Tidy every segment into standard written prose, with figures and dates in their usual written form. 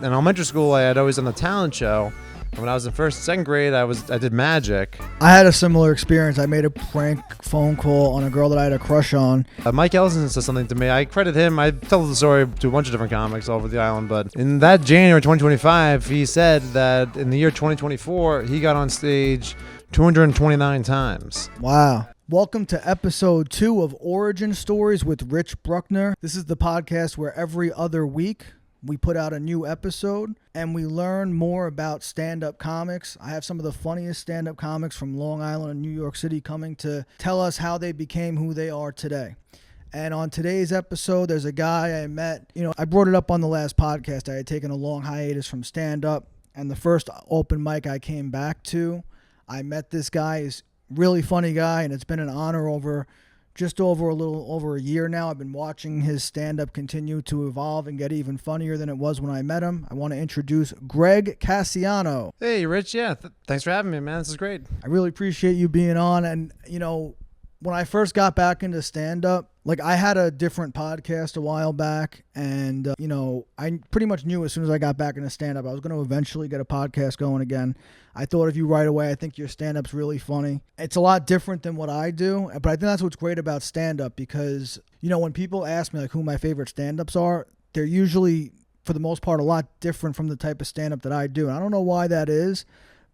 in elementary school, I had always done the talent show. And when I was in first and second grade, I did magic. I had a similar experience. I made a prank phone call on a girl that I had a crush on. Mike Ellison said something to me. I credit him. I tell the story to a bunch of different comics all over the island. But in that January 2025, he said that in the year 2024, he got on stage 229 times. Wow. Welcome to episode 2 of Origin Stories with Rich Bruckner. This is the podcast where every other week we put out a new episode and we learn more about stand-up comics. I have some of the funniest stand-up comics from Long Island and New York City coming to tell us how they became who they are today. And on today's episode, there's a guy I met. I brought it up on the last podcast. I had taken a long hiatus from stand-up, and the first open mic I came back to, I met this guy. He's a really funny guy, and it's been an honor over a little over a year now. I've been watching his stand-up continue to evolve and get even funnier than it was when I met him. I want to introduce Greg Cassiano. Hey, Rich. Yeah, thanks for having me, man. This is great. I really appreciate you being on. And, when I first got back into stand-up, I had a different podcast a while back, and, I pretty much knew as soon as I got back into stand-up, I was going to eventually get a podcast going again. I thought of you right away. I think your stand-up's really funny. It's a lot different than what I do, but I think that's what's great about stand-up because, when people ask me, who my favorite stand-ups are, they're usually, for the most part, a lot different from the type of stand-up that I do. And I don't know why that is,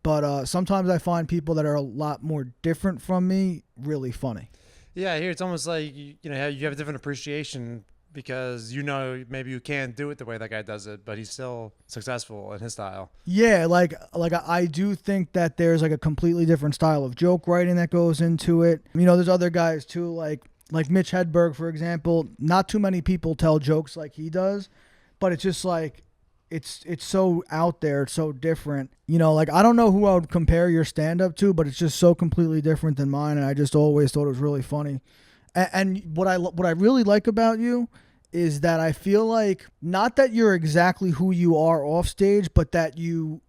but sometimes I find people that are a lot more different from me really funny. Yeah, here it's almost like you have a different appreciation because maybe you can't do it the way that guy does it, but he's still successful in his style. Yeah, I do think that there's a completely different style of joke writing that goes into it. There's other guys too, like Mitch Hedberg, for example. Not too many people tell jokes like he does, but it's just it's so out there, it's so different. I don't know who I would compare your stand-up to, but it's just so completely different than mine, and I just always thought it was really funny. And what I really like about you is that I feel like, not that you're exactly who you are off stage, but that you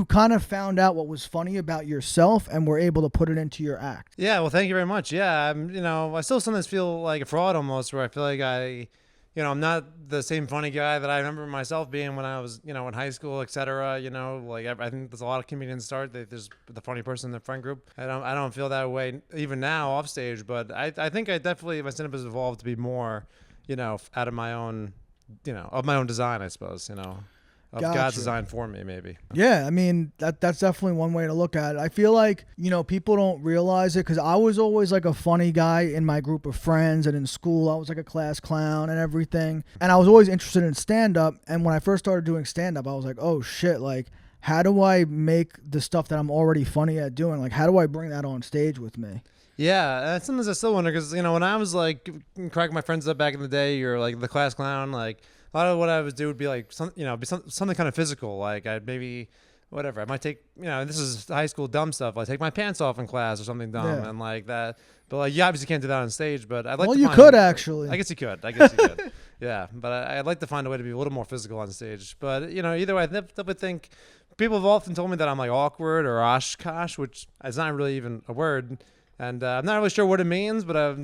kind of found out what was funny about yourself and were able to put it into your act. Yeah, well, thank you very much. Yeah, I still sometimes feel like a fraud almost, where I feel like I'm not the same funny guy that I remember myself being when I was, in high school, et cetera. I think there's a lot of comedians start. There's the funny person in the friend group. I don't feel that way even now off stage, but I think my stand-up has evolved to be more, out of my own, of my own design, I suppose, of Gotcha. God's design for me, maybe. Yeah, that's definitely one way to look at it. I feel like, people don't realize it because I was always a funny guy in my group of friends, and in school I was a class clown and everything. And I was always interested in stand-up, and when I first started doing stand-up, I was like, oh shit, how do I make the stuff that I'm already funny at doing? How do I bring that on stage with me? Yeah, sometimes I still wonder because, when I was cracking my friends up back in the day, you're the class clown, a lot of what I would do would be something kind of physical. I'd maybe, whatever, I might take, this is high school dumb stuff. Take my pants off in class or something dumb and that. But you obviously can't do that on stage. But I'd like. Well, you could actually. I guess you could. Yeah, but I'd like to find a way to be a little more physical on stage. But either way, I definitely think people have often told me that I'm awkward or oshkosh, which is not really even a word. And I'm not really sure what it means, but I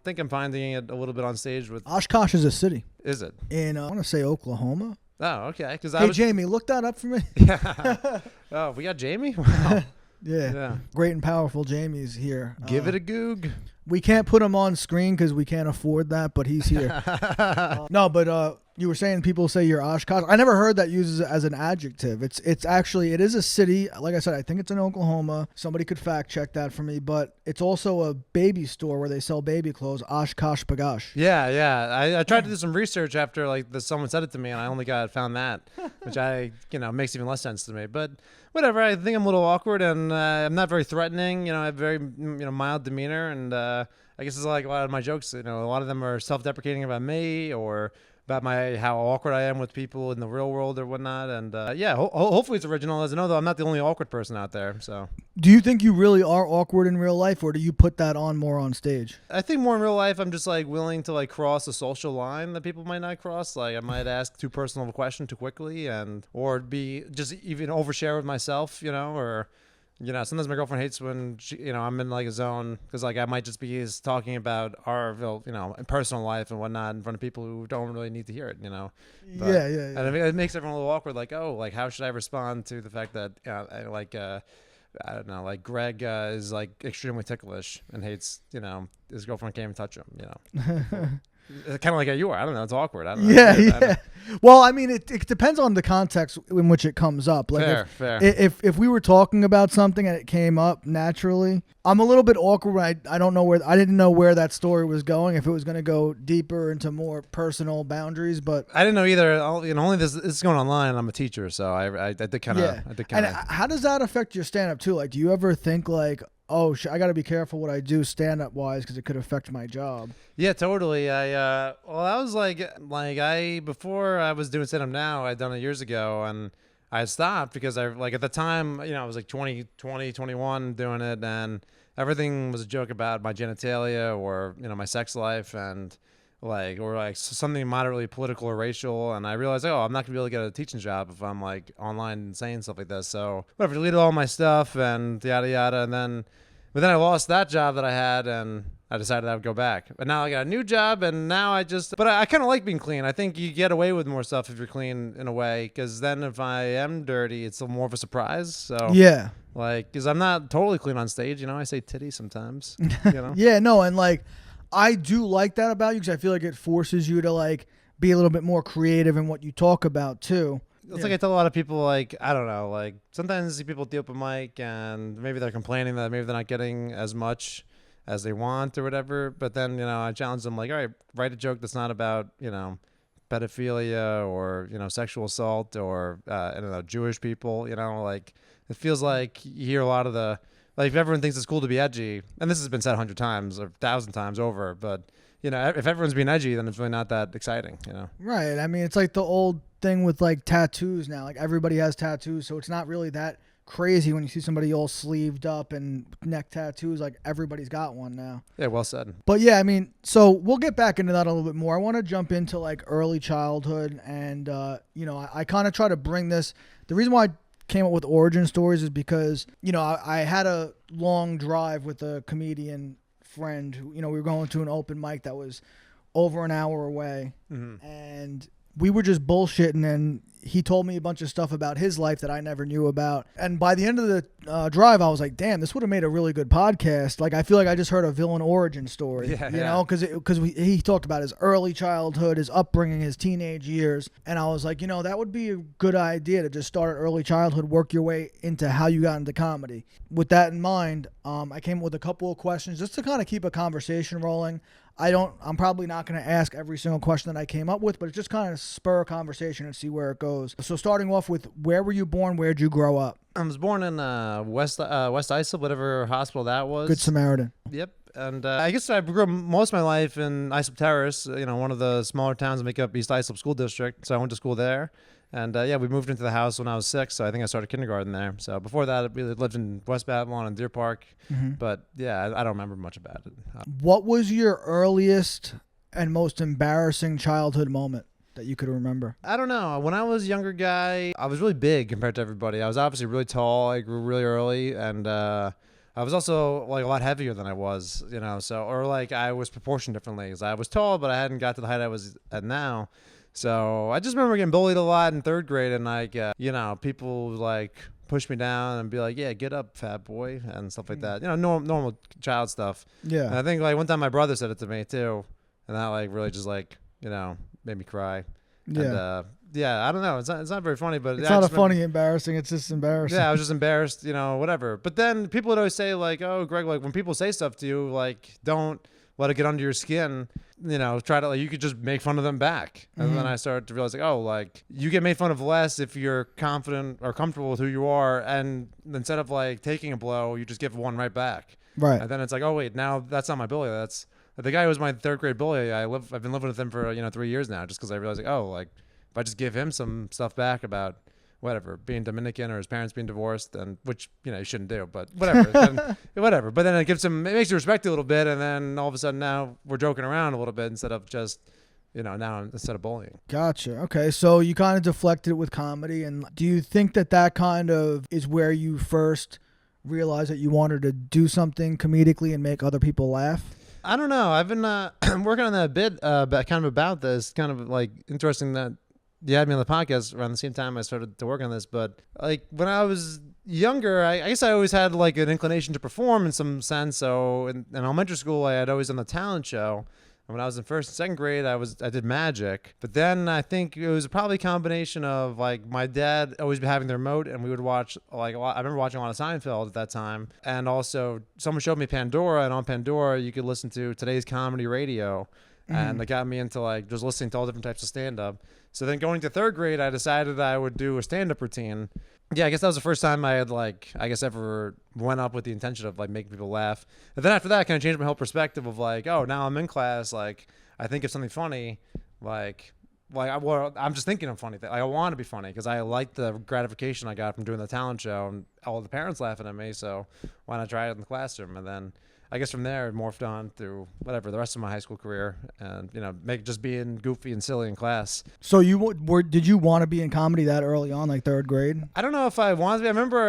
think I'm finding it a little bit on stage with. Oshkosh is a city. Is it? In I want to say Oklahoma. Oh, okay. Jamie, look that up for me. Yeah. Oh, we got Jamie. Wow. Yeah. Great and powerful Jamie's here. Give it a goog. We can't put him on screen because we can't afford that, but he's here. But you were saying people say you're Oshkosh. I never heard that used as an adjective. It is a city. Like I said, I think it's in Oklahoma. Somebody could fact check that for me, but it's also a baby store where they sell baby clothes. Oshkosh Bagosh. Yeah. I tried to do some research after someone said it to me, and I only found that, which makes even less sense to me. But whatever. I think I'm a little awkward, and I'm not very threatening. I have very mild demeanor, and I guess it's a lot of my jokes. A lot of them are self-deprecating about me or about how awkward I am with people in the real world or whatnot. And hopefully it's original. As I know, though, I'm not the only awkward person out there. So, do you think you really are awkward in real life, or do you put that on more on stage? I think more in real life, I'm just willing to cross a social line that people might not cross. I might ask too personal of a question too quickly, or be just even overshare with myself, or Sometimes my girlfriend hates when I'm in like a zone because like I might just be talking about our personal life and whatnot in front of people who don't really need to hear it. But, Yeah. And it makes everyone a little awkward. Like, oh, like how should I respond to the fact that I don't know, like Greg is like extremely ticklish and hates his girlfriend can't even touch him. Kind of like how you are. I don't know. It's awkward. I don't know. Yeah. Well, I mean, it depends on the context in which it comes up. Like fair. If we were talking about something and it came up naturally, I'm a little bit awkward. I don't know I didn't know where that story was going. If it was going to go deeper into more personal boundaries, but I didn't know either. Only this is going online. I'm a teacher, so I did kind of. And how does that affect your stand up too? Like, do you ever think like, oh, I got to be careful what I do stand-up wise because it could affect my job? Yeah, totally. I was before I was doing stand-up now, I'd done it years ago, and I stopped because at the time, I was like 20, 21 doing it, and everything was a joke about my genitalia or, my sex life and or something moderately political or racial. And I realized, I'm not gonna be able to get a teaching job if I'm like online and saying stuff like this. So whatever, deleted all my stuff and yada yada. But then I lost that job that I had, and I decided I would go back. But now I got a new job, and now I kind of like being clean. I think you get away with more stuff if you're clean in a way, because then if I am dirty, it's more of a surprise. So yeah, because I'm not totally clean on stage. I say titty sometimes. Yeah, no, and I do like that about you because I feel like it forces you to be a little bit more creative in what you talk about too. It's like I tell a lot of people, I don't know, sometimes I see people at the open mic and maybe they're complaining that maybe they're not getting as much as they want or whatever. But then, I challenge them all right, write a joke that's not about, pedophilia or, sexual assault or, I don't know, Jewish people, it feels like you hear a lot of the, if everyone thinks it's cool to be edgy, and this has been said 100 times or 1,000 times over, but if everyone's being edgy, then it's really not that exciting, Right. I mean, it's like the old thing with tattoos now. Everybody has tattoos, so it's not really that crazy when you see somebody all sleeved up and neck tattoos. Everybody's got one now. Yeah, well said. But yeah, I mean, so we'll get back into that a little bit more. I want to jump into early childhood, and I kind of try to bring this. The reason why I came up with origin stories is because I had a long drive with a comedian friend who, we were going to an open mic that was over an hour away, and we were just bullshitting, and he told me a bunch of stuff about his life that I never knew about. And by the end of the drive, I was like, damn, this would have made a really good podcast. I feel like I just heard a villain origin story, because he talked about his early childhood, his upbringing, his teenage years. And I was like, that would be a good idea to just start at early childhood, work your way into how you got into comedy. With that in mind, I came up with a couple of questions just to kind of keep a conversation rolling. I'm probably not going to ask every single question that I came up with, but it's just kind of spur a conversation and see where it goes. So starting off with, where were you born? Where'd you grow up? I was born in West Islip, whatever hospital that was. Good Samaritan. Yep. And I guess I grew up most of my life in Islip Terrace, one of the smaller towns that make up East Islip School District. So I went to school there. And we moved into the house when I was 6, so I think I started kindergarten there. So before that, I really lived in West Babylon and Deer Park. But yeah, I don't remember much about it. What was your earliest and most embarrassing childhood moment that you could remember? I don't know. When I was a younger guy, I was really big compared to everybody. I was obviously really tall. I grew really early, and I was also a lot heavier than I was, I was proportioned differently because I was tall, but I hadn't got to the height I was at now. So I just remember getting bullied a lot in 3rd grade, and people push me down and be like, "Yeah, get up, fat boy," and stuff like that. Normal child stuff. Yeah. And I think one time my brother said it to me too, and that really just made me cry. Yeah. And, I don't know. It's not very funny, but it's not embarrassing. It's just embarrassing. Yeah, I was just embarrassed, whatever. But then people would always say "Oh, Greg, when people say stuff to you, don't let it get under your skin, try to you could just make fun of them back." And then I started to realize you get made fun of less if you're confident or comfortable with who you are, and instead of taking a blow, you just give one right back. Right. And then it's oh wait, now that's not my bully. That's the guy who was my 3rd grade bully. I've been living with him for 3 years now, just because I realized if I just give him some stuff back about whatever, being Dominican or his parents being divorced, and which you shouldn't do, but whatever, whatever. But then it makes you respect you a little bit, and then all of a sudden now we're joking around a little bit instead of just instead of bullying. Gotcha. Okay, so you kind of deflected it with comedy, and do you think that kind of is where you first realize that you wanted to do something comedically and make other people laugh? I don't know. I've been working on that a bit, kind of about this. Kind of like interesting that you had me on the podcast around the same time I started to work on this. But like when I was younger, I guess I always had like an inclination to perform in some sense. So in elementary school, I had always done the talent show. And when I was in first and second grade, I did magic. But then I think it was probably a combination of like my dad always be having the remote, and we would watch like I remember watching a lot of Seinfeld at that time, and also someone showed me Pandora, and on Pandora you could listen to Today's Comedy Radio, and that got me into like just listening to all different types of stand up. So then going to third grade, I decided I would do a stand up routine. Yeah, I guess that was the first time I had ever went up with the intention of like making people laugh. And then after that, I kind of changed my whole perspective of like, oh, now I'm in class. Like, I think of something funny, I'm just thinking of funny. I want to be funny because I like the gratification I got from doing the talent show and all the parents laughing at me. So why not try it in the classroom? And then I guess from there it morphed on through the rest of my high school career, and just being goofy and silly in class. So did you want to be in comedy that early on, like third grade? I don't know if I wanted to be. I remember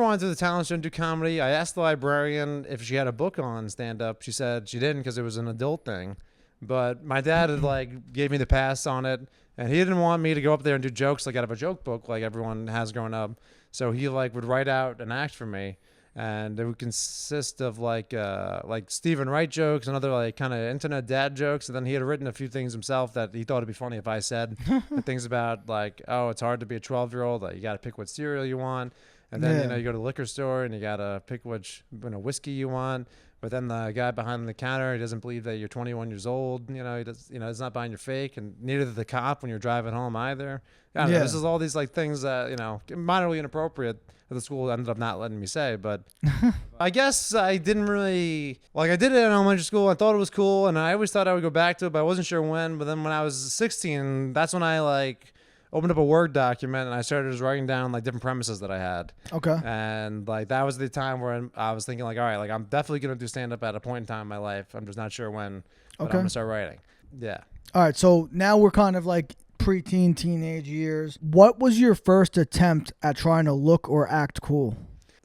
wanting to do the talent show and do comedy. I asked the librarian if she had a book on stand up. She said she didn't because it was an adult thing. But my dad had gave me the pass on it, and he didn't want me to go up there and do jokes out of a joke book like everyone has growing up. So he would write out an act for me. And it would consist of like Stephen Wright jokes and other kind of internet dad jokes. And then he had written a few things himself that he thought it'd be funny if I said. Things about oh, it's hard to be a 12-year-old. You got to pick what cereal you want. And then, you go to the liquor store and you got to pick which whiskey you want. But then the guy behind the counter, he doesn't believe that you're 21 years old. He does, he's not buying your fake. And neither did the cop when you're driving home either. I don't know. This is all these things that, minorly inappropriate that the school ended up not letting me say. But I guess I didn't really, I did it in elementary school. I thought it was cool. And I always thought I would go back to it, but I wasn't sure when. But then when I was 16, that's when I opened up a Word document and I started just writing down different premises that I had. Okay. And that was the time where I was thinking all right, I'm definitely going to do stand up at a point in time in my life. I'm just not sure when, but I'm going to start writing. Yeah. All right. So now we're kind of preteen, teenage years. What was your first attempt at trying to look or act cool?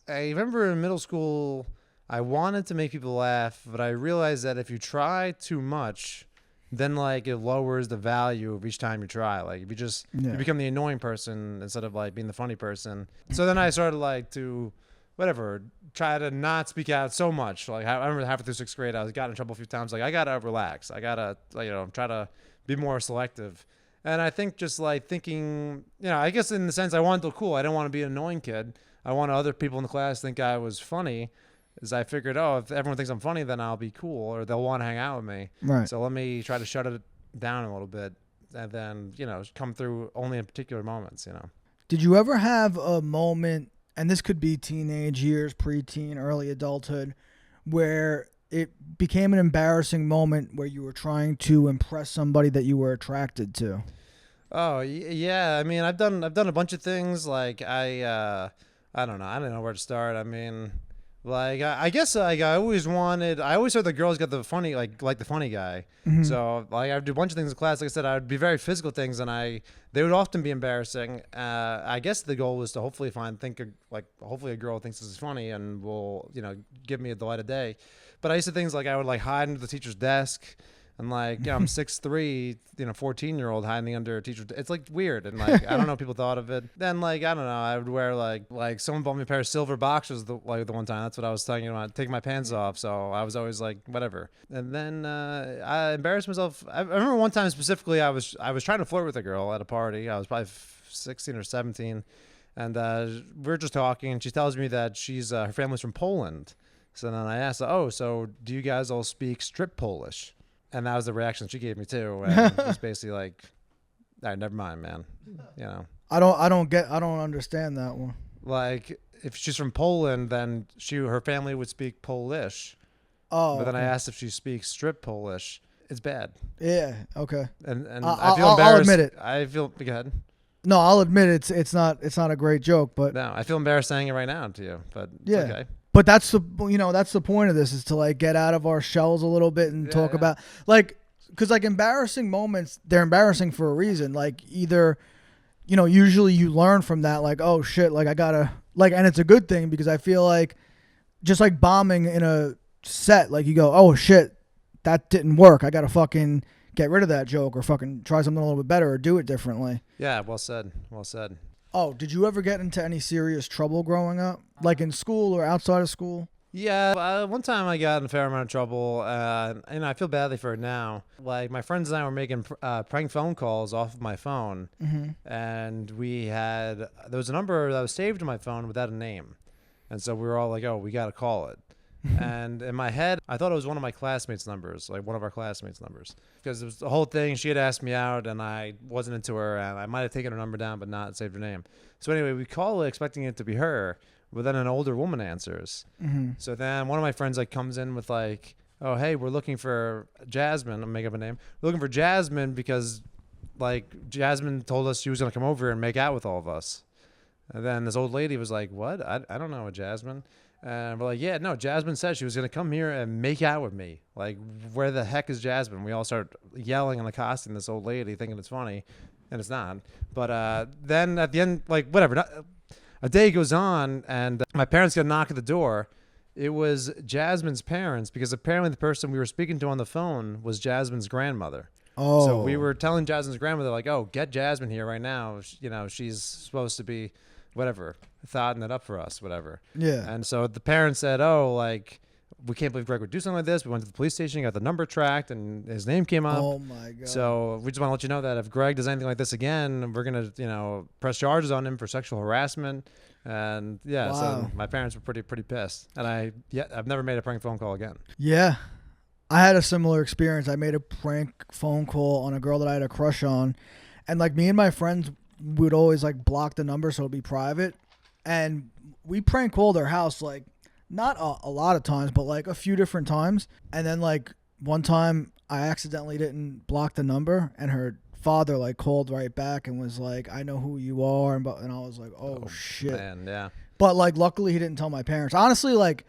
I remember in middle school, I wanted to make people laugh, but I realized that if you try too much, then it lowers the value of each time you try. If you just you become the annoying person instead of being the funny person. So then I started to try to not speak out so much. I remember halfway through sixth grade, I got in trouble a few times. I gotta relax. I gotta try to be more selective. And I think just thinking, I guess in the sense I wanted to look cool. I didn't want to be an annoying kid. I wanted other people in the class to think I was funny. Is I figured, if everyone thinks I'm funny, then I'll be cool, or they'll want to hang out with me. Right. So let me try to shut it down a little bit, and then come through only in particular moments. Did you ever have a moment, and this could be teenage years, preteen, early adulthood, where it became an embarrassing moment where you were trying to impress somebody that you were attracted to? Oh yeah. I mean, I've done a bunch of things. I don't know. I don't know where to start. I mean. I guess I always heard the girls got the funny, the funny guy. Mm-hmm. So I would do a bunch of things in class. Like I said, I would be very physical things, and they would often be embarrassing. I guess the goal was to hopefully hopefully a girl thinks this is funny and will, give me a delight of day. But I used to things I would hide under the teacher's desk. And I'm 6'3", 14-year-old hiding under a teacher. It's weird. And I don't know if people thought of it. Then I don't know. I would wear someone bought me a pair of silver boxers the one time. That's what I was talking about. Take my pants off. So I was always whatever. And then I embarrassed myself. I remember one time specifically, I was trying to flirt with a girl at a party. I was probably 16 or 17. And we were just talking. And she tells me that her family's from Poland. So then I asked, so do you guys all speak strip Polish? And that was the reaction she gave me too. And it was basically all right, never mind, man. I don't understand that one. If she's from Poland, then her family would speak Polish. Oh. But then I asked if she speaks strip Polish. It's bad. Yeah. Okay. And I feel embarrassed. I'll admit it. Go ahead. No, I'll admit it's not a great joke, but no, I feel embarrassed saying it right now to you. But yeah. It's okay. But that's the point of this, is to get out of our shells a little bit and talk about because embarrassing moments, they're embarrassing for a reason. Either, usually you learn from that, oh shit, I gotta Like, and it's a good thing because I feel like just like bombing in a set, like you go, oh shit, that didn't work. I got to fucking get rid of that joke or fucking try something a little bit better or do it differently. Yeah, well said. Well said. Oh, did you ever get into any serious trouble growing up? Like in school or outside of school? Yeah, one time I got in a fair amount of trouble, and I feel badly for it now. Like, my friends and I were making prank phone calls off of my phone, and there was a number that was saved to my phone without a name. And so we were all like, oh, we got to call it. And in my head, I thought it was one of my classmates' numbers, like one of our classmates' numbers. Because it was the whole thing. She had asked me out, and I wasn't into her, and I might have taken her number down but not saved her name. So anyway, we call it expecting it to be her, but then an older woman answers. So then one of my friends like comes in with like, oh, hey, we're looking for Jasmine. I'll make up a name. We're looking for Jasmine because like Jasmine told us she was going to come over and make out with all of us. And then this old lady was like, what? I don't know a Jasmine. And we're like, yeah, no, Jasmine said she was going to come here and make out with me. Like, where the heck is Jasmine? We all start yelling and accosting this old lady, thinking it's funny, and it's not. But then at the end, like, whatever, a day goes on, and my parents get a knock at the door. It was Jasmine's parents, because apparently the person we were speaking to on the phone was Jasmine's grandmother. Oh. So we were telling Jasmine's grandmother, like, oh, get Jasmine here right now. You know, she's supposed to be whatever, thotting it up for us, whatever. Yeah. And so the parents said, oh, like, we can't believe Greg would do something like this. We went to the police station, got the number tracked, and his name came up. Oh, my God. So we just want to let you know that if Greg does anything like this again, we're going to, press charges on him for sexual harassment. And, yeah, so my parents were pretty pissed. And I've never made a prank phone call again. Yeah. I had a similar experience. I made a prank phone call on a girl that I had a crush on. And, like, me and my friends would always like block the number so it'd be private, and we prank called her house like not a lot of times but like a few different times. And then like one time I accidentally didn't block the number, and her father like called right back and was like, I know who you are, and I was like, oh shit, man. Yeah. But like luckily he didn't tell my parents. Honestly, like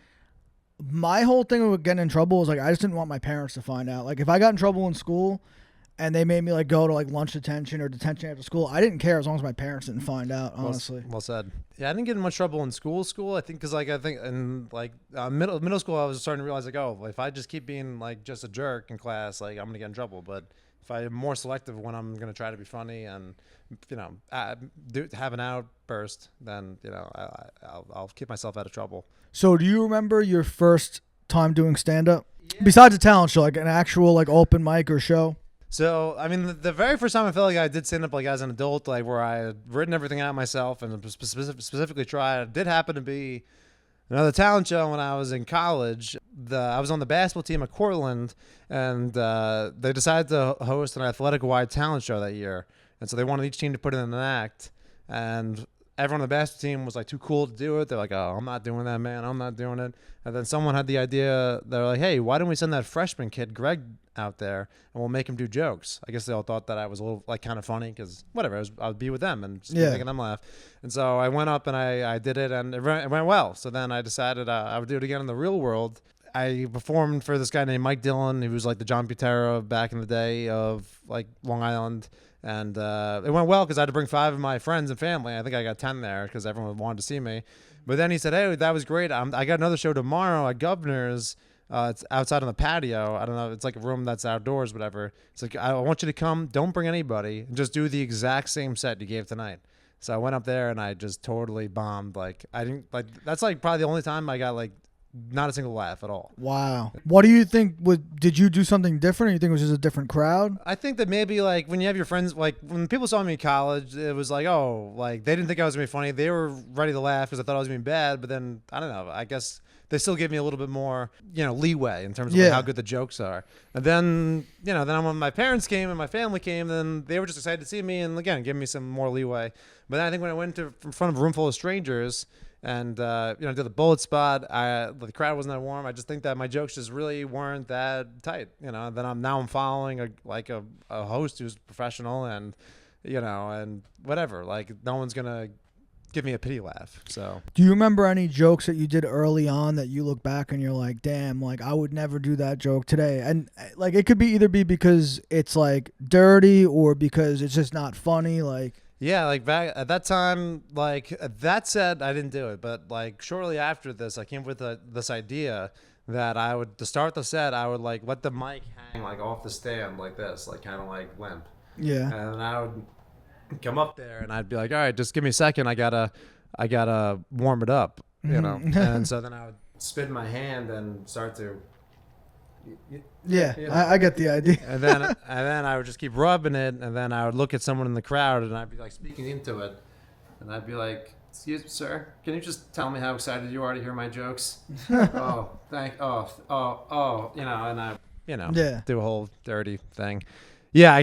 my whole thing with getting in trouble was like I just didn't want my parents to find out. Like if I got in trouble in school and they made me like go to like lunch detention or detention after school, I didn't care as long as my parents didn't find out, honestly. Well said. Yeah, I didn't get in much trouble in school. I think because like I think in like middle school I was starting to realize like, oh, if I just keep being like just a jerk in class, like I'm gonna get in trouble. But if I'm more selective when I'm gonna try to be funny and have an outburst, then I'll keep myself out of trouble. So do you remember your first time doing stand up? Yeah. Besides a talent show, like an actual like open mic or show? So, I mean, the very first time I felt like I did stand up like as an adult, like where I had written everything out myself and specifically tried, it did happen to be another talent show when I was in college. I was on the basketball team at Cortland, and they decided to host an athletic-wide talent show that year. And so they wanted each team to put in an act, and everyone on the basketball team was like too cool to do it. They're like, oh, I'm not doing that, man. I'm not doing it. And then someone had the idea. They're like, hey, why don't we send that freshman kid, Greg, out there, and we'll make him do jokes. I guess they all thought that I was a little like kind of funny because whatever, I would be with them and just making them laugh. And so I went up and I did it, and it went well. So then I decided I would do it again in the real world. I performed for this guy named Mike Dillon. He was like the John Butera back in the day of like Long Island. And it went well because I had to bring 5 of my friends and family. I think I got 10 there because everyone wanted to see me. But then he said, hey, that was great. I got another show tomorrow at Governor's. It's outside on the patio. I don't know. It's like a room that's outdoors, whatever. It's like, I want you to come. Don't bring anybody. And just do the exact same set you gave tonight. So I went up there and I just totally bombed. Like, I didn't like, that's like probably the only time I got like not a single laugh at all. Wow. What do you think? Did you do something different, or you think it was just a different crowd? I think that maybe like when you have your friends, like when people saw me in college, it was like, oh, like they didn't think I was going to be funny. They were ready to laugh because I thought I was being bad. But then, I don't know, I guess they still gave me a little bit more, leeway in terms of like how good the jokes are. And then, then when my parents came and my family came, then they were just excited to see me and again, give me some more leeway. But then I think when I went in front of a room full of strangers and, did the bullet spot, the crowd wasn't that warm. I just think that my jokes just really weren't that tight, Then I'm following a host who's professional and, and whatever, like no one's going to give me a pity laugh. So do you remember any jokes that you did early on that you look back and you're like, damn, like I would never do that joke today? And like it could be either because it's like dirty or because it's just not funny. Like Yeah, like back at that time, like that said, I didn't do it, but like shortly after this, I came up with this idea that I would to start the set, I would like let the mic hang like off the stand like this, like kind of like limp, Yeah. and then I would come up there and I'd be like, all right, just give me a second, I gotta warm it up, you know, and so then I would spin my hand and start to. Yeah, You know? I get the idea. And then I would just keep rubbing it, and then I would look at someone in the crowd, and I'd be like speaking into it, and I'd be like, "Excuse me, sir, can you just tell me how excited you are to hear my jokes?" You know, and I, Yeah. do a whole dirty thing. Yeah, I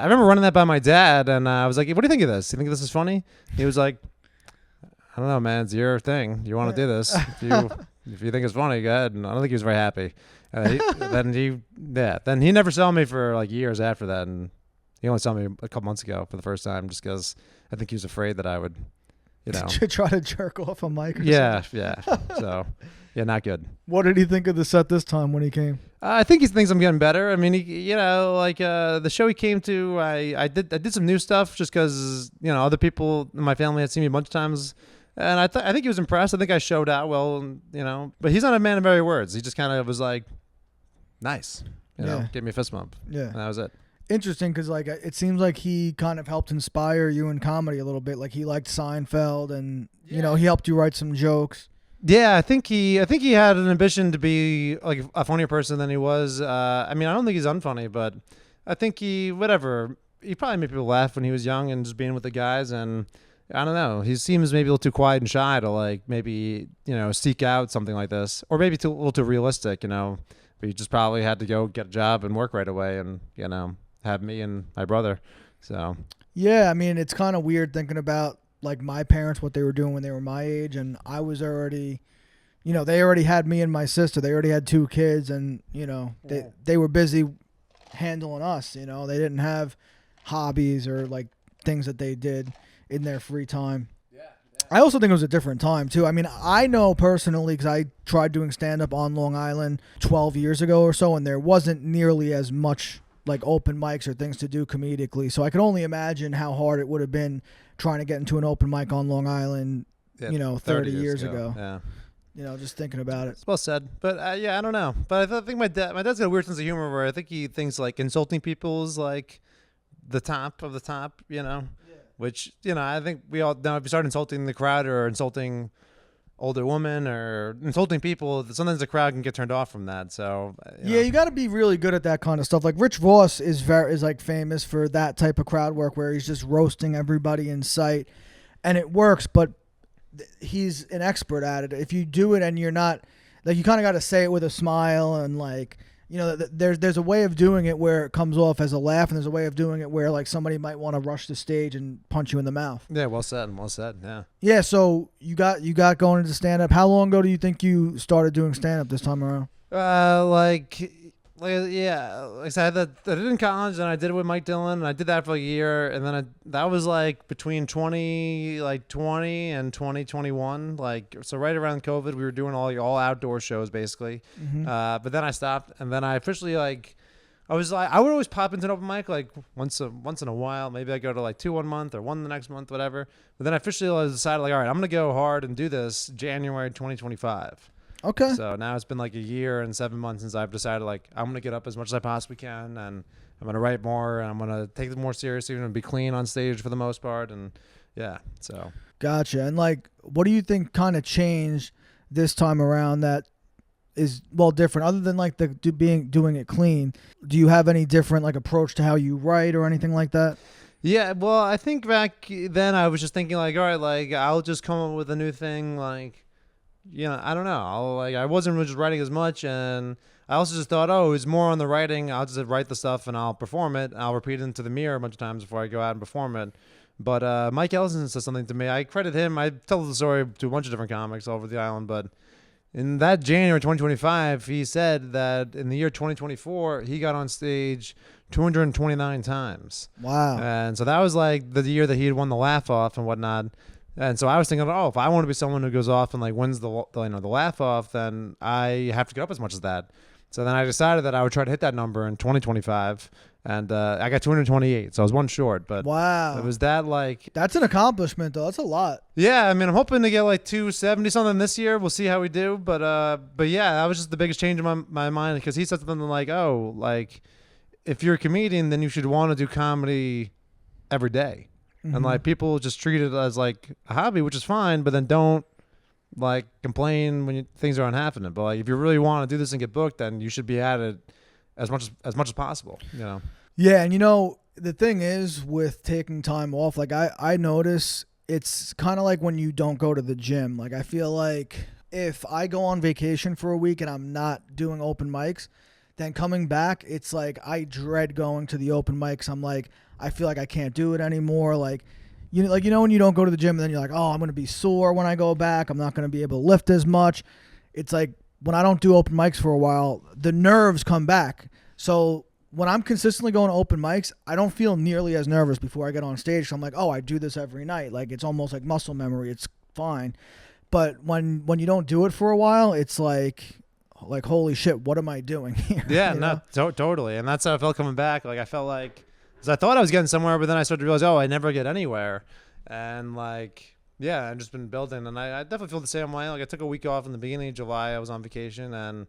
remember running that by my dad, and I was like, "What do you think of this? You think this is funny?" He was like, "I don't know, man. It's your thing. You want to do this? If you think it's funny, go ahead." And I don't think he was very happy. Then he never saw me for like years after that, and he only saw me a couple months ago for the first time, just because I think he was afraid that I would, Try to jerk off a mic. Or yeah, something. yeah. So, yeah, not good. What did he think of the set this time when he came? I think he thinks I'm getting better. I mean, the show he came to, I did some new stuff just because other people in my family had seen me a bunch of times. And I think he was impressed. I think I showed out well, But he's not a man of very words. He just kind of was like, nice, gave me a fist bump. Yeah. And that was it. Interesting, because like it seems like he kind of helped inspire you in comedy a little bit. Like he liked Seinfeld, and he helped you write some jokes. Yeah, I think he had an ambition to be like a funnier person than he was. I mean, I don't think he's unfunny, but I think he probably made people laugh when he was young and just being with the guys. And I don't know, he seems maybe a little too quiet and shy to like maybe seek out something like this, or maybe a little too realistic. But he just probably had to go get a job and work right away, and have me and my brother. So yeah, I mean, it's kind of weird thinking about like my parents, what they were doing when they were my age, and I was already, they already had me and my sister. They already had 2 kids, and they were busy handling us. They didn't have hobbies or like things that they did in their free time. I also think it was a different time too. I mean, I know personally because I tried doing stand-up on Long Island 12 years ago or so, and there wasn't nearly as much like open mics or things to do comedically. So I can only imagine how hard it would have been trying to get into an open mic on Long Island, 30 years ago. Yeah. Just thinking about it. It's well said. But I don't know. But I think my dad's got a weird sense of humor where I think he thinks like insulting people is like the top of the top, which, I think we all know if you start insulting the crowd or insulting older women or insulting people, sometimes the crowd can get turned off from that. So you got to be really good at that kind of stuff. Like Rich Voss is like famous for that type of crowd work where he's just roasting everybody in sight, and it works. But he's an expert at it. If you do it and you're not like, you kind of got to say it with a smile, and like there's a way of doing it where it comes off as a laugh, and there's a way of doing it where like somebody might want to rush the stage and punch you in the mouth. Yeah, well said. Yeah. Yeah, so you got going into stand up. How long ago do you think you started doing stand up this time around? Like I said, I did it in college, and I did it with Mike Dillon, and I did that for like a year, and then that was like between 2020 and 2021, like so right around COVID, we were doing all outdoor shows basically. Mm-hmm. But then I stopped, and then I officially I would always pop into an open mic like once in a while. Maybe I go to like 2 one month or 1 the next month, whatever. But then I officially decided like, all right, I'm gonna go hard and do this January 2025. Okay. So now it's been like a year and 7 months since I've decided like I'm going to get up as much as I possibly can, and I'm going to write more, and I'm going to take it more seriously and be clean on stage for the most part. And yeah, so. Gotcha. And like, what do you think kind of changed this time around that is different other than like doing it clean? Do you have any different like approach to how you write or anything like that? Yeah, well, I think back then I was just thinking like, all right, like I'll just come up with a new thing, like, I don't know. I wasn't really just writing as much, and I also just thought, it's more on the writing. I'll just write the stuff and I'll perform it. I'll repeat it into the mirror a bunch of times before I go out and perform it. But Mike Ellison said something to me. I credit him. I tell the story to a bunch of different comics all over the island, but in that January 2025, he said that in the year 2024, he got on stage 229 times. Wow. And so that was like the year that he had won the laugh off and whatnot. And so I was thinking, if I want to be someone who goes off and like wins the laugh off, then I have to get up as much as that. So then I decided that I would try to hit that number in 2025, And I got 228, so I was one short. But Wow. it was that like That's an accomplishment, though. That's a lot. yeah. I mean, I'm hoping to get like 270 something this year. We'll see how we do. But yeah, that was just the biggest change in my mind because he said something like, oh, like if you're a comedian, then you should want to do comedy every day. And like people just treat it as like a hobby, which is fine, but then don't like complain when things aren't happening. But like if you really want to do this and get booked, then you should be at it as much as possible, you know. Yeah, and you know, the thing is with taking time off, like I notice it's kind of like when you don't go to the gym. Like I feel like if I go on vacation for a week and I'm not doing open mics, then coming back, it's like I dread going to the open mics. I'm like, I feel like I can't do it anymore. Like you know when you don't go to the gym and then you're like, oh, I'm gonna be sore when I go back. I'm not gonna be able to lift as much. It's like when I don't do open mics for a while, the nerves come back. So when I'm consistently going to open mics, I don't feel nearly as nervous before I get on stage. So I'm like, oh, I do this every night. Like it's almost like muscle memory. It's fine. But when you don't do it for a while, it's like holy shit, what am I doing here? Yeah, You know? totally. And that's how I felt coming back. Like I felt like, because I thought I was getting somewhere, but then I started to realize, oh, I never get anywhere. And like, yeah, I've just been building. And I definitely feel the same way. Like I took a week off in the beginning of July. I was on vacation, and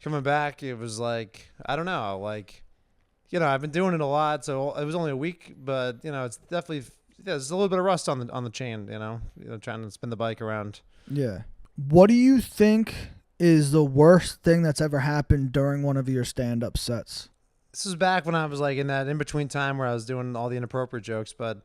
coming back, it was like, I don't know, like, you know, I've been doing it a lot. So it was only a week, but you know, it's definitely, there's a little bit of rust on the chain, you know, trying to spin the bike around. Yeah. What do you think is the worst thing that's ever happened during one of your stand-up sets? This was back when I was like in that in-between time where I was doing all the inappropriate jokes, but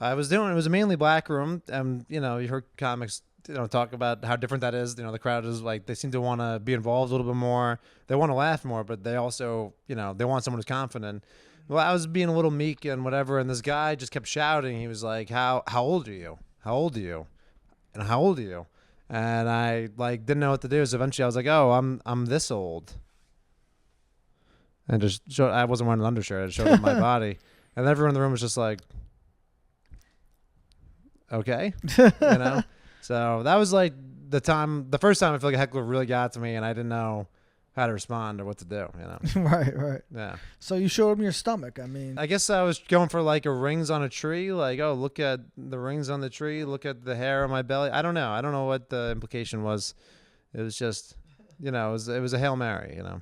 it was a mainly black room. And, you know, you heard comics, you know, talk about how different that is. You know, the crowd is like, they seem to want to be involved a little bit more. They want to laugh more, but they also, you know, they want someone who's confident. Well, I was being a little meek and whatever, and this guy just kept shouting. He was like, how old are you? How old are you? And how old are you? And I like didn't know what to do. So eventually I was like, oh, I'm this old. And I wasn't wearing an undershirt. I just showed up my body. And everyone in the room was just like, okay, you know? So that was like the first time I feel like a heckler really got to me, and I didn't know how to respond or what to do, you know? Right. Yeah. So you showed him your stomach. I mean, I guess I was going for like a rings on a tree. Like, oh, look at the rings on the tree. Look at the hair on my belly. I don't know. I don't know what the implication was. It was just, you know, it was a Hail Mary, you know?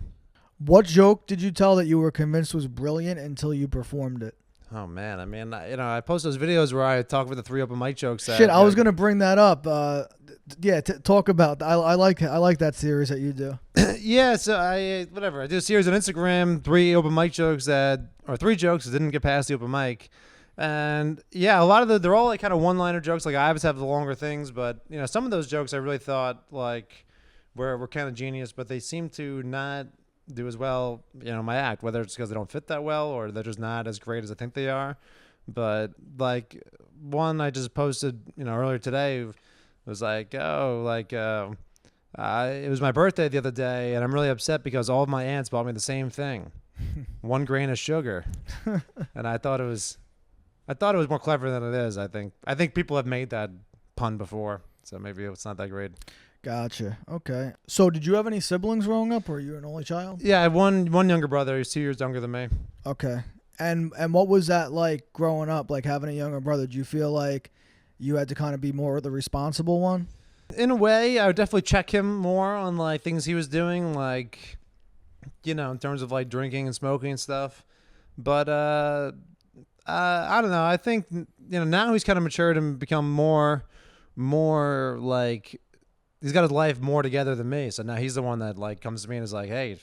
what joke did you tell that you were convinced was brilliant until you performed it? Oh man, I mean, you know, I post those videos where I talk with the 3 open mic jokes. Shit, I was gonna bring that up. Yeah, talk about. I like that series that you do. Yeah, so I did a series on Instagram, 3 open mic jokes or 3 jokes that didn't get past the open mic, and yeah, a lot of they're all like kind of one-liner jokes. Like I always have the longer things, but you know, some of those jokes I really thought like were kind of genius, but they seem to not do as well, you know, my act, whether it's because they don't fit that well or they're just not as great as I think they are. But like one I just posted, you know, earlier today was like, oh, like it was my birthday the other day, and I'm really upset because all of my aunts bought me the same thing, 1 grain of sugar, and I thought it was more clever than it is. I think people have made that pun before, so maybe it's not that great. Gotcha. Okay. So did you have any siblings growing up, or are you an only child? Yeah, I have one younger brother. He's 2 years younger than me. Okay. And what was that like growing up, like having a younger brother? Do you feel like you had to kind of be more the responsible one? In a way, I would definitely check him more on like things he was doing, like, you know, in terms of like drinking and smoking and stuff. But I don't know. I think, you know, now he's kind of matured and become more like he's got his life more together than me. So now he's the one that like comes to me and is like, hey,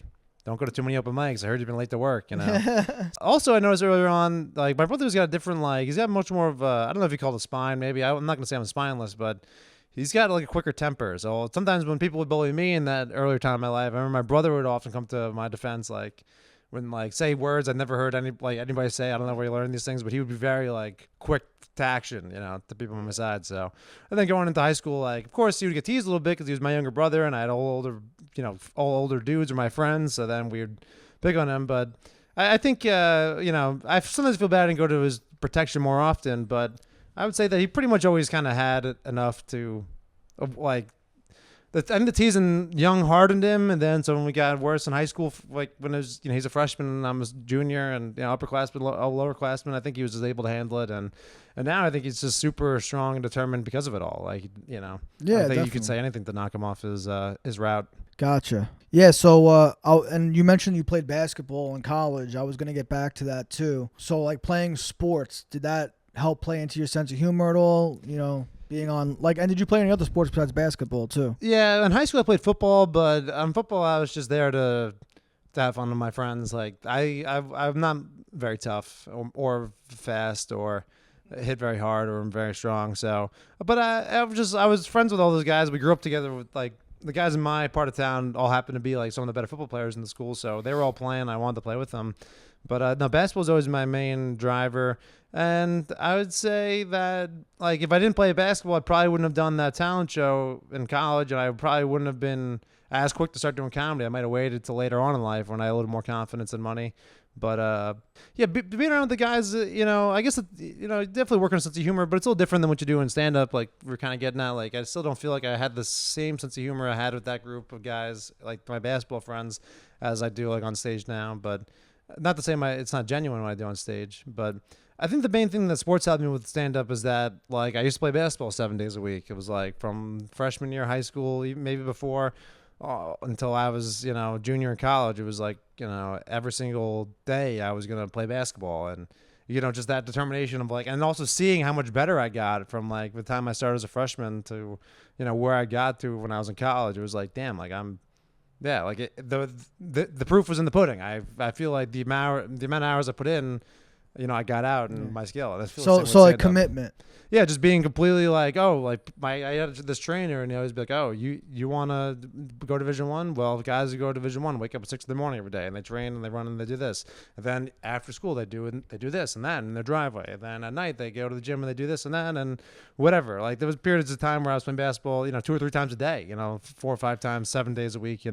don't go to too many open mics. I heard you've been late to work, you know. Also, I noticed earlier on, like my brother's got a different, like he's got much more of a, I don't know if you call it a spine. Maybe I'm not gonna say I'm spineless, but he's got like a quicker temper. So sometimes when people would bully me in that earlier time of my life, I remember my brother would often come to my defense, like when like say words I'd never heard anybody say. I don't know where he learned these things, but he would be very like quick to action, you know, to people on my side. So I think going into high school, like of course he would get teased a little bit because he was my younger brother, and I had all older dudes were my friends. So then we would pick on him. But I think you know, I sometimes feel bad and go to his protection more often. But I would say that he pretty much always kind of had enough to like I think the teasing young hardened him, and then so when we got worse in high school, like when it was, he's a freshman and I'm a junior, and upperclassman, lowerclassman, I think he was just able to handle it, and now I think he's just super strong and determined because of it all. Like Yeah, I don't think definitely. you could say anything to knock him off his route. Gotcha. Yeah, so and you mentioned you played basketball in college. I was going to get back to that too. So like playing sports, did that help play into your sense of humor at all? Being on and did you play any other sports besides basketball too? Yeah, in high school I played football, but on football I was just there to have fun with my friends. Like I'm not very tough or fast or hit very hard or I'm very strong. So, but I was friends with all those guys. We grew up together with like the guys in my part of town all happened to be like some of the better football players in the school. So they were all playing. I wanted to play with them. But no, basketball is always my main driver. And I would say that, like, if I didn't play basketball, I probably wouldn't have done that talent show in college, and I probably wouldn't have been as quick to start doing comedy. I might have waited till later on in life when I had a little more confidence and money. But, yeah, being around the guys, I guess, definitely working on a sense of humor, but it's a little different than what you do in stand-up. Like, we're kind of getting at, like, I still don't feel like I had the same sense of humor I had with that group of guys, like my basketball friends, as I do, like, on stage now. But not to say it's not genuine when I do on stage, but I think the main thing that sports helped me with stand-up is that, like, I used to play basketball 7 days a week. It was, like, from freshman year of high school, even maybe before, until I was, junior in college. It was, like, every single day I was going to play basketball. And, just that determination of, like, and also seeing how much better I got from, like, the time I started as a freshman to, where I got to when I was in college. It was, like, damn, like, the proof was in the pudding. I feel like the amount of hours I put in, I got out and my skill. So like commitment. Yeah, just being completely like, I had this trainer and he always be like, oh, you want to go Division I? Well, guys who go to Division I wake up at 6 in the morning every day and they train and they run and they do this. And then after school they do this and that in their driveway. And then at night they go to the gym and they do this and that and whatever. Like there was periods of time where I was playing basketball, 2 or 3 times a day, 4 or 5 times, 7 days a week,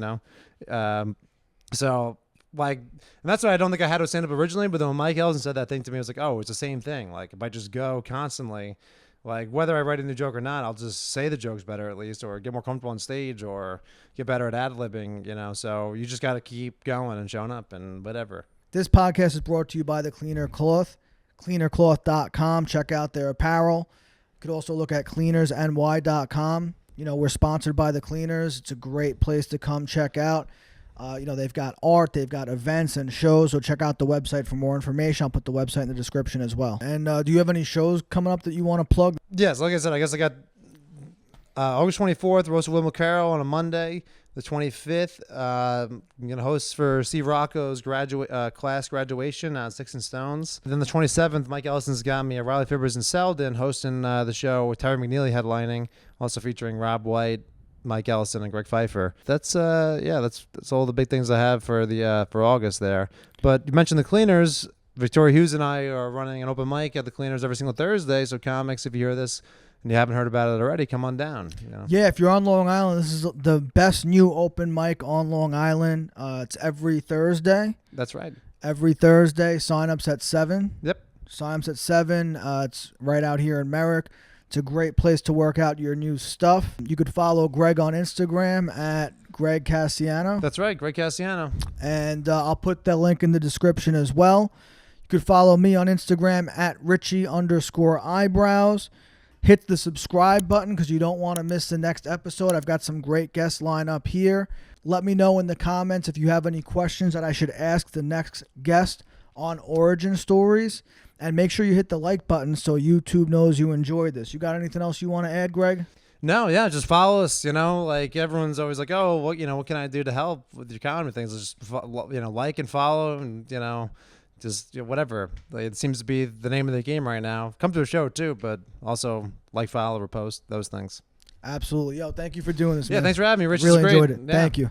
So like, and that's why I don't think I had to stand up originally. But then when Mike Ellison said that thing to me, I was like, oh, it's the same thing. Like if I just go constantly, like whether I write a new joke or not, I'll just say the jokes better at least, or get more comfortable on stage, or get better at ad-libbing, So you just got to keep going and showing up and whatever. This podcast is brought to you by The Cleaner Cloth, cleanercloth.com. Check out their apparel. You could also look at cleanersny.com. We're sponsored by The Cleaners. It's a great place to come check out. They've got art, they've got events and shows, so check out the website for more information. I'll put the website in the description as well. And do you have any shows coming up that you want to plug? Yes, like I said, I guess I got August 24th, Roast with Will McCarroll on a Monday. The 25th, I'm going to host for Steve Rocco's class graduation on Sticks and Stones. And then the 27th, Mike Ellison's got me at Riley Fibbers in Selden hosting the show with Terry McNeely headlining, also featuring Rob White, Mike Ellison, and Greg Pfeiffer. That's all the big things I have for for August there. But you mentioned the Cleaners. Victoria Hughes and I are running an open mic at the Cleaners every single Thursday. So comics, if you hear this and you haven't heard about it already, come on down. Yeah, if you're on Long Island, this is the best new open mic on Long Island. It's every Thursday. That's right. Every Thursday. Sign-ups at 7. Yep. Sign-ups at 7. It's right out here in Merrick. It's a great place to work out your new stuff. You could follow Greg on Instagram at Greg Cassiano. That's right, Greg Cassiano. And I'll put that link in the description as well. You could follow me on Instagram at Richie_eyebrows. Hit the subscribe button because you don't want to miss the next episode. I've got some great guests lined up here. Let me know in the comments if you have any questions that I should ask the next guest on Origin Stories. And make sure you hit the like button so YouTube knows you enjoyed this. You got anything else you want to add, Greg? No, yeah, just follow us. Like everyone's always like, oh, what can I do to help with your comedy things? Just like and follow, and just whatever. It seems to be the name of the game right now. Come to a show too, but also like, follow, repost, those things. Absolutely. Yo, thank you for doing this, man. Yeah, thanks for having me, Rich. Really It's great. enjoyed it. Yeah. Thank you.